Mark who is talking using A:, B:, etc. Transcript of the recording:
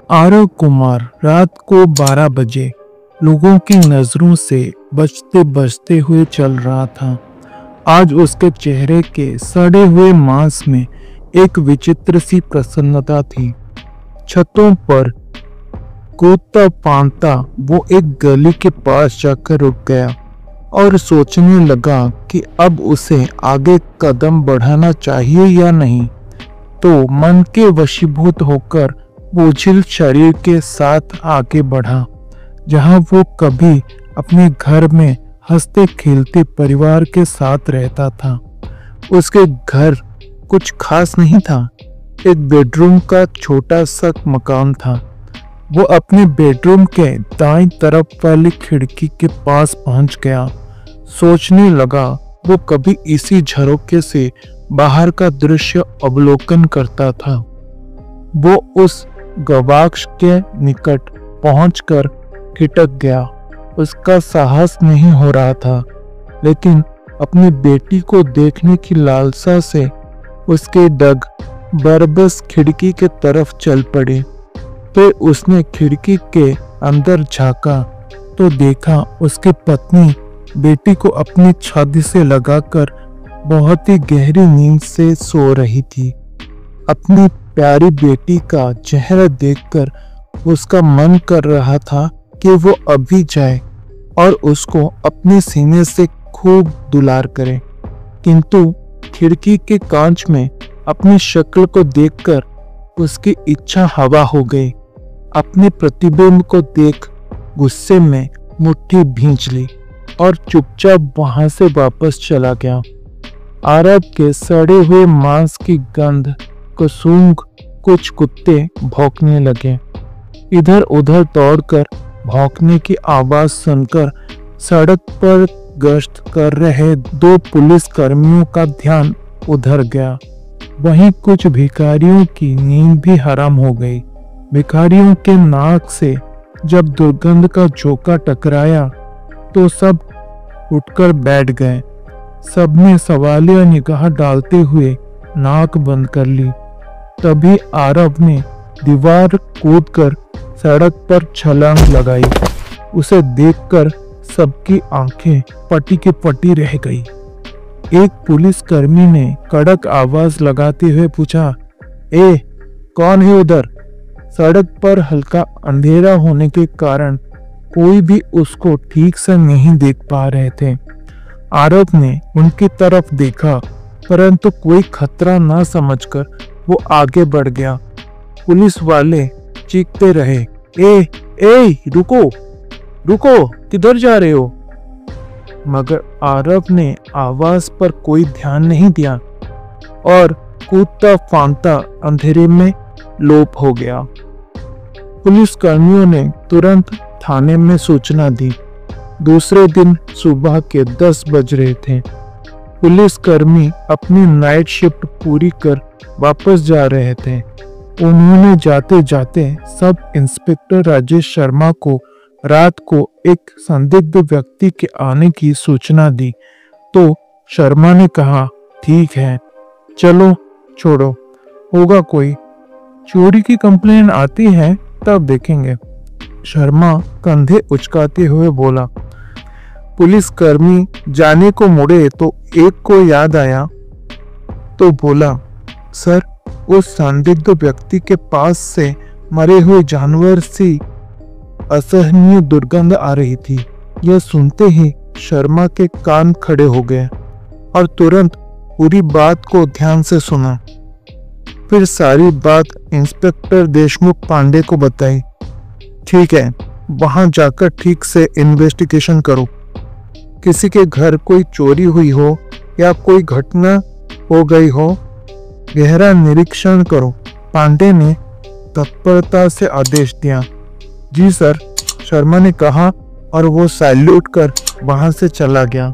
A: आरव कुमार रात को 12 बजे लोगों की नजरों से बचते बचते हुए चल रहा था। आज उसके चेहरे के सड़े हुए मांस में एक विचित्र सी प्रसन्नता थी। छतों पर कूदता फांदता वो एक गली के पास जाकर रुक गया और सोचने लगा कि अब उसे आगे कदम बढ़ाना चाहिए या नहीं। तो मन के वशीभूत होकर बोझिल शरीर के साथ आगे बढ़ा। जहां वो कभी अपने घर में हंसते खेलते परिवार के साथ रहता था। उसके घर कुछ खास नहीं था। एक बेडरूम का छोटा सा मकान था। वो अपने बेडरूम के दाईं तरफ वाली खिड़की के पास पहुंच गया। सोचने लगा वो कभी इसी झरोखे से बाहर का दृश्य अवलोकन करता था। वो उस गवाक्ष के निकट पहुंचकर खिटक गया। उसका साहस नहीं हो रहा था, लेकिन अपनी बेटी को देखने की लालसा से उसके डग बरबस खिड़की के तरफ चल पड़े। फिर उसने खिड़की के अंदर झांका तो देखा उसकी पत्नी बेटी को अपनी छाती से लगाकर बहुत ही गहरी नींद से सो रही थी। अपनी प्यारी बेटी का चेहरा देखकर उसका मन कर रहा था कि वो अभी जाए और उसको अपने सीने से खूब दुलार करे, किंतु खिड़की के कांच में अपनी शक्ल को देखकर उसकी इच्छा हवा हो गई। अपने प्रतिबिंब को देख गुस्से में मुट्ठी भींच ली और चुपचाप वहां से वापस चला गया। आरव के सड़े हुए मांस की गंध को सूंघ कुछ कुत्ते भौंकने लगे। इधर उधर दौड़कर भौंकने की आवाज सुनकर सड़क पर गश्त कर रहे 2 पुलिस कर्मियों का ध्यान उधर गया। वहीं कुछ भिखारियों की नींद भी हराम हो गई। भिखारियों के नाक से जब दुर्गंध का झोंका टकराया तो सब उठकर बैठ गए। सबने सवालिया निगाह डालते हुए नाक बंद कर ली। तभी आरव ने दीवार कूदकर सड़क पर छलांग लगाई। उसे देखकर सबकी आंखें पटी की पटी रह गई। एक पुलिसकर्मी ने कड़क आवाज लगाते हुए पूछा, ए, कौन है उधर? सड़क पर हल्का अंधेरा होने के कारण कोई भी उसको ठीक से नहीं देख पा रहे थे। आरव ने उनकी तरफ देखा, परंतु कोई खतरा न समझकर वो आगे बढ़ गया। पुलिस वाले चीखते रहे, ए, रुको रुको, किधर जा रहे हो? मगर आरव ने आवाज पर कोई ध्यान नहीं दिया और कूदता फांदता अंधेरे में लोप हो गया। पुलिस कर्मियों ने तुरंत थाने में सूचना दी। दूसरे दिन सुबह के 10 बज रहे थे। पुलिस कर्मी अपनी नाइट शिफ्ट पूरी कर वापस जा रहे थे। उन्होंने जाते जाते सब इंस्पेक्टर राजेश शर्मा को रात को एक संदिग्ध व्यक्ति के आने की सूचना दी। तो शर्मा ने कहा, ठीक है, चलो छोड़ो, होगा कोई। चोरी की कंप्लेन आती है तब देखेंगे। शर्मा कंधे उचकाते हुए बोला। पुलिस कर्मी जाने को मुड़े तो एक को याद आया तो बोला, सर, उस संदिग्ध व्यक्ति के पास से मरे हुए जानवर सी असहनीय दुर्गंध आ रही थी। यह सुनते ही शर्मा के कान खड़े हो गए और तुरंत पूरी बात को ध्यान से सुना। फिर सारी बात इंस्पेक्टर देशमुख पांडे को बताई। ठीक है, वहां जाकर ठीक से इन्वेस्टिगेशन करो। किसी के घर कोई चोरी हुई हो या कोई घटना हो गई हो, गहरा निरीक्षण करो। पांडे ने तत्परता से आदेश दिया। जी सर, शर्मा ने कहा और वो सैल्यूट कर वहां से चला गया।